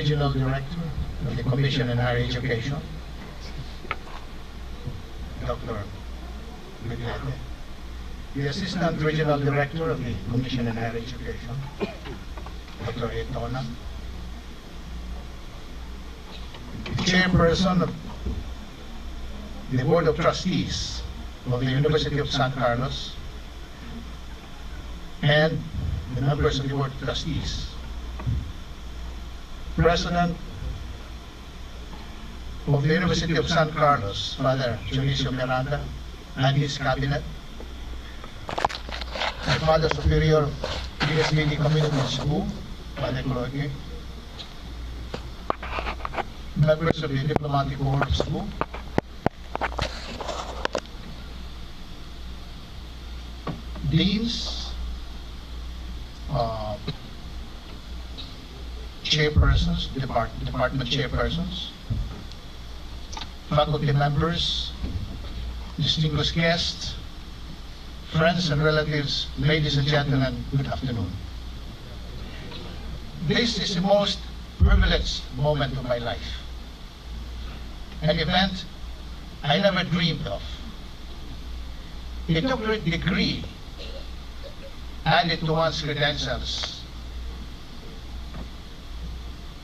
Regional Director of the Commission on Higher Education, Dr. Biglete, the Assistant Regional Director of the Commission on Higher Education, Dr. Etona, the Chairperson of the Board of Trustees of the University of San Carlos, and the members of the Board of Trustees, President of the University of San Carlos, Father Junicio Miranda, and his cabinet, the Father Superior of PSBD Community School, Father Cloque, members of the Diplomatic Corps of School, deans, chairpersons, department chairpersons, faculty members, distinguished guests, friends and relatives, ladies and gentlemen, good afternoon. This is the most privileged moment of my life, an event I never dreamed of. A doctorate degree added to one's credentials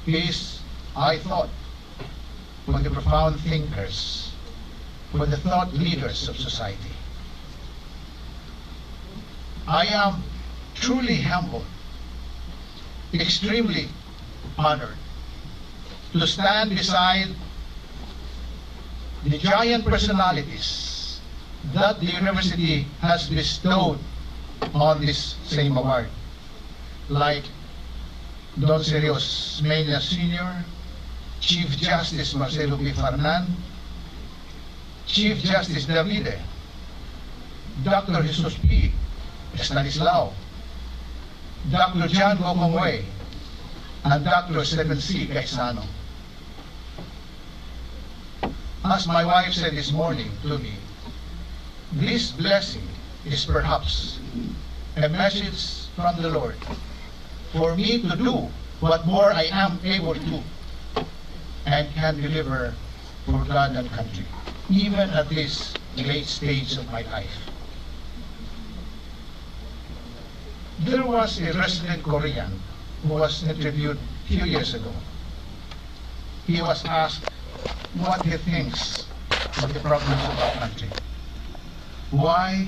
is, I thought, for the profound thinkers, for the thought leaders of society. I am truly humbled, extremely honored to stand beside the giant personalities that the university has bestowed on this same award, like Don Serios Mena Sr., Chief Justice Marcelo B. Farnan, Chief Justice Davide, Dr. Jesus P. Stanislao, Dr. John Gokongwei, and Dr. Stephen C. Gaisano. As my wife said this morning to me, this blessing is perhaps a message from the Lord for me to do what more I am able to and can deliver for God and country, even at this late stage of my life. There was a resident Korean who was interviewed a few years ago. He was asked what he thinks of the problems of our country, why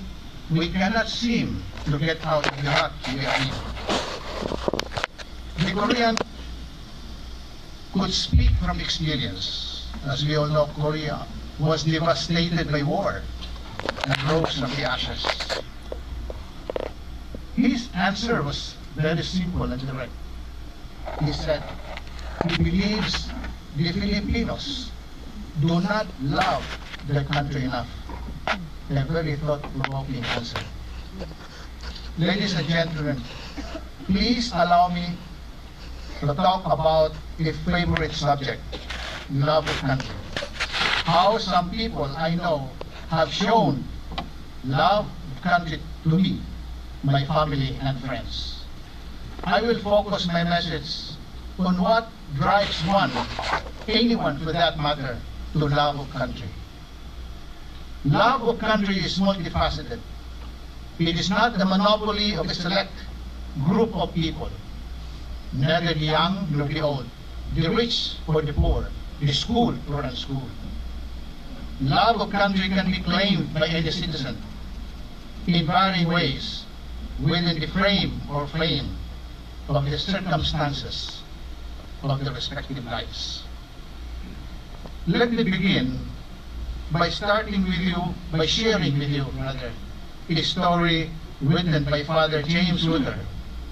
we cannot seem to get out of the rut we are in. The Korean could speak from experience. As we all know, Korea was devastated by war and rose from the ashes. His answer was very simple and direct. He said he believes the Filipinos do not love their country enough. A very thought-provoking answer. Ladies and gentlemen, please allow me to talk about a favorite subject, love of country. How some people I know have shown love of country to me, my family and friends. I will focus my message on what drives one, anyone for that matter, to love of country. Love of country is multifaceted. It is not the monopoly of a select group of people, neither the young nor the old, the rich or the poor, the schooled or unschooled. Love of country can be claimed by any citizen in varying ways within the frame or flame of the circumstances of their respective lives. Let me begin by sharing with you, a story written by Father James Luther,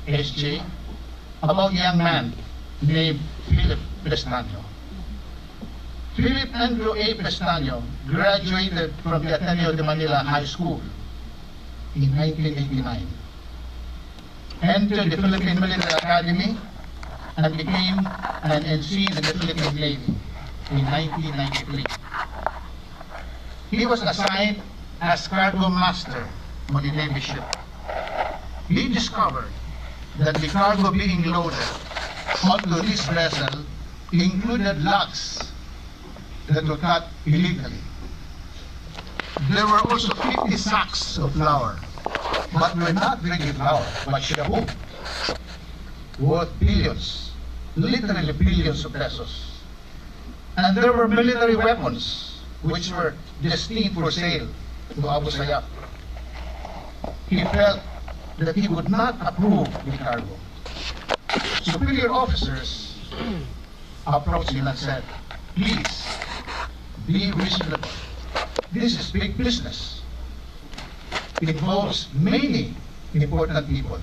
S.J., about a young man named Philip Pestaño. Philip Andrew A. Pestaño graduated from the Ateneo de Manila High School in 1989, entered the Philippine Military Academy, and became an NC in the Philippine Navy in 1993. He was assigned as cargo master on a Navy ship. He discovered that the cargo being loaded onto this vessel included logs that were cut illegally. There were also 50 sacks of flour, but were not really flour, but shabu, worth billions, literally billions of pesos. And there were military weapons, which were destined for sale to Abu Sayyaf. He felt that he would not approve the cargo. Superior officers approached him and said, please, be reasonable. This is big business. It involves many important people.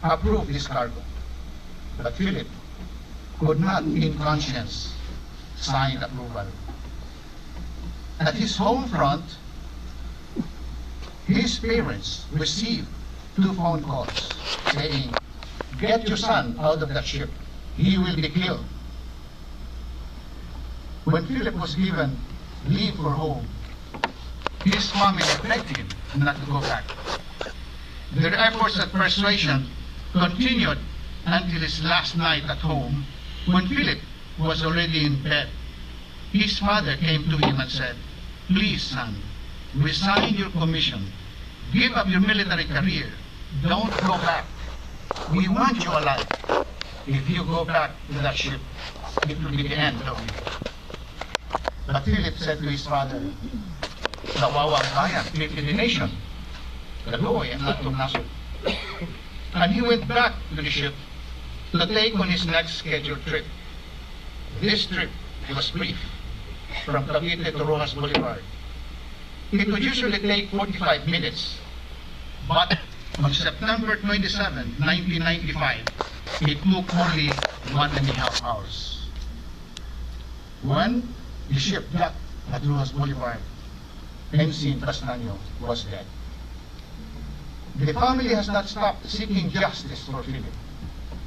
Approve this cargo. But Philip could not, in conscience, sign approval. At his home front, his parents received 2 phone calls saying, get your son out of that ship. He will be killed. When Philip was given leave for home, his family begged him not to go back. Their efforts at persuasion continued until his last night at home, when Philip was already in bed. His father came to him and said, please, son, resign your commission. Give up your military career. Don't go back. We want you alive. If you go back to that ship, it will be the end of you. But Philip said to his father, Nawawang bayan, piti the nation. Kaloy ang atong nasod. And he went back to the ship to take on his next scheduled trip. This trip was brief, from Cavite to Rojas Boulevard. It would usually take 45 minutes, but on September 27, 1995, it took only 1.5 hours. When the ship docked at Rojas Boulevard, Ensign Pastanyo was dead. The family has not stopped seeking justice for Philip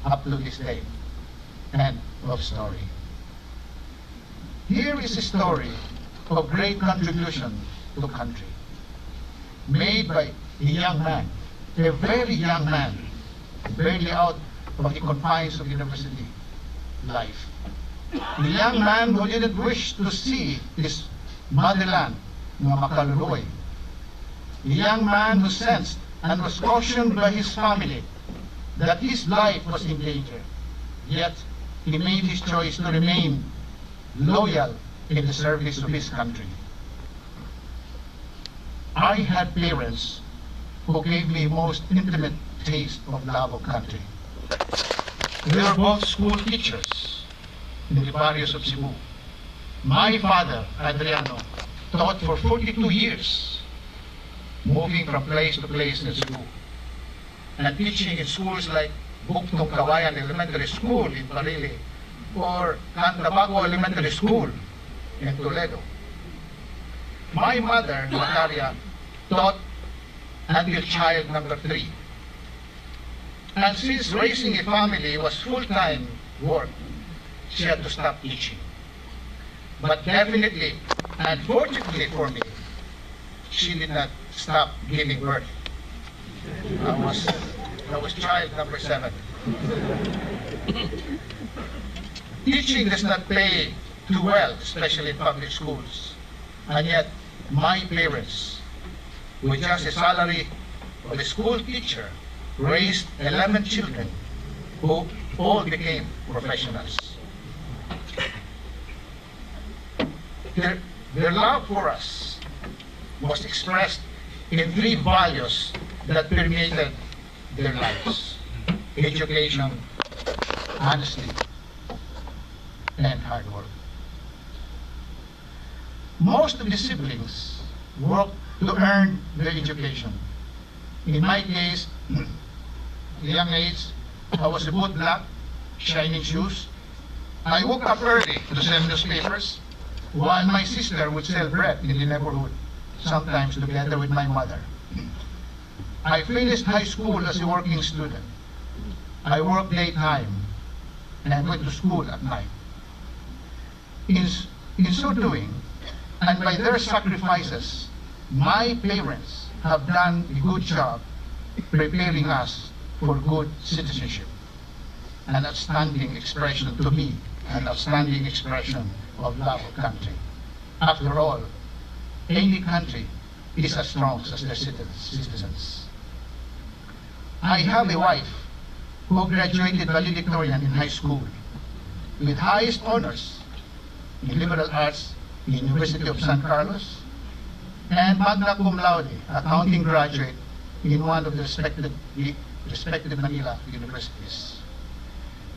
up to this day. End of story. Here is a story of great contribution to the country, made by a young man, a very young man, barely out of the confines of university life. A young man who didn't wish to see his motherland makaluluoy. A young man who sensed and was cautioned by his family that his life was in danger, yet he made his choice to remain loyal in the service of his country. I had parents who gave me most intimate taste of love of country. They were both school teachers in the barrios of Cebu. My father, Adriano, taught for 42 years, moving from place to place in Cebu, and teaching in schools like Buktong Kawayan Elementary School in Parili, or Cantabaco Elementary School in Toledo. My mother, Natalia, taught until child number 3. And since raising a family was full-time work, she had to stop teaching. But definitely, and fortunately for me, she did not stop giving birth. I was child number 7. Teaching does not pay too well, especially in public schools. And yet, my parents, with just a salary of a school teacher, raised 11 children who all became professionals. Their love for us was expressed in 3 values that permeated their lives: education, honesty, and hard work. Most of the siblings worked to earn their education. In my case, at a young age, I was a bootblack, shining shoes. I woke up early to sell newspapers, while my sister would sell bread in the neighborhood, sometimes together with my mother. I finished high school as a working student. I worked daytime and went to school at night. In so doing, and by their sacrifices, my parents have done a good job preparing us for good citizenship, an outstanding expression to me an outstanding expression of love of country. After all, any country is as strong as their citizens. I have a wife who graduated valedictorian in high school with highest honors in liberal arts in the University of San Carlos and magna cum laude, accounting graduate in one of the respected Manila universities.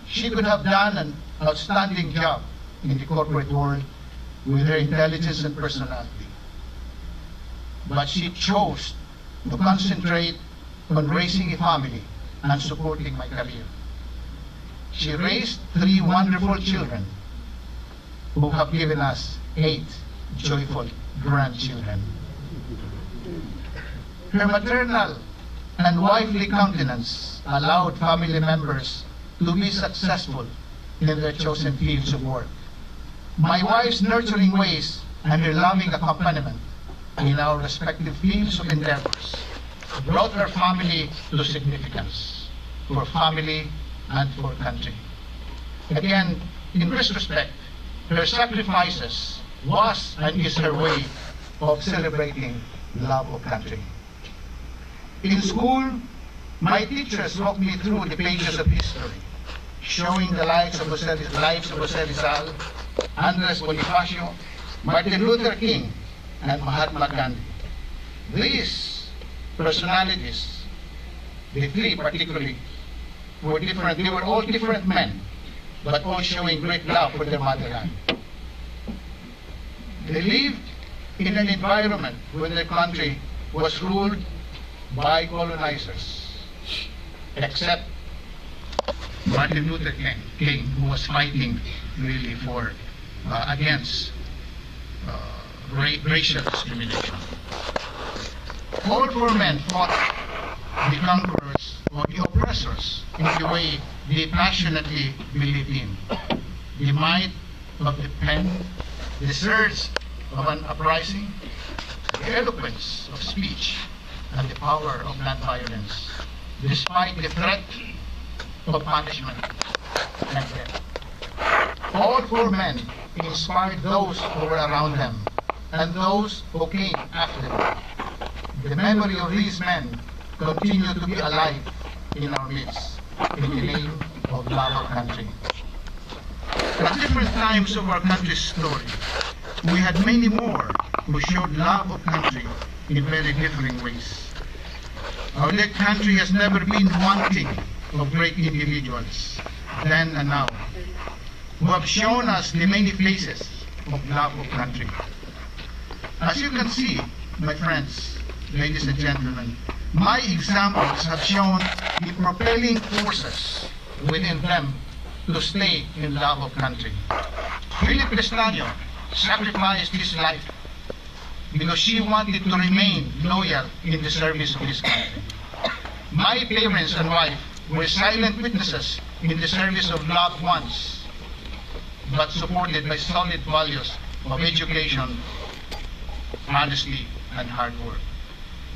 She could have done an outstanding job in the corporate world with her intelligence and personality. But she chose to concentrate on raising a family and supporting my career. She raised 3 wonderful children who have given us 8 joyful grandchildren. Her maternal and wifely countenance allowed family members to be successful in their chosen fields of work. My wife's nurturing ways and her loving accompaniment in our respective fields of endeavors brought our family to significance for family and for country. Again, in retrospect, her sacrifices was and is her way of celebrating love of country. In school, my teachers walked me through the pages of history, showing the lives of Jose Rizal, Andres Bonifacio, Martin Luther King, and Mahatma Gandhi. These personalities, the 3 particularly, were different. They were all different men, but all showing great love for their motherland. They lived in an environment where their country was ruled by colonizers, except Martin Luther King, who was fighting really for against racial discrimination. All 4 men fought the conquerors or the oppressors in the way they passionately believed in. The might of the pen, the surge of an uprising, the eloquence of speech, and the power of nonviolence, despite the threat of punishment and death. All 4 men inspired those who were around them and those who came after them. The memory of these men continue to be alive in our midst in the name of love of country. At different times of our country's story, we had many more who showed love of country in very differing ways. Our dear country has never been wanting of great individuals, then and now, who have shown us the many faces of love of country. As you can see, my friends, ladies and gentlemen, my examples have shown the propelling forces within them to stay in love of country. Philip Castaño sacrificed his life because she wanted to remain loyal in the service of his country. My parents and wife were silent witnesses in the service of loved ones, but supported by solid values of education, honesty, and hard work.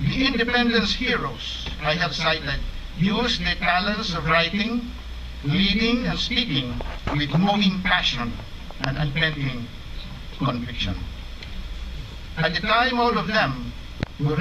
The independence heroes I have cited used their talents of writing, leading, and speaking with moving passion and unbending conviction. At the time, all of them were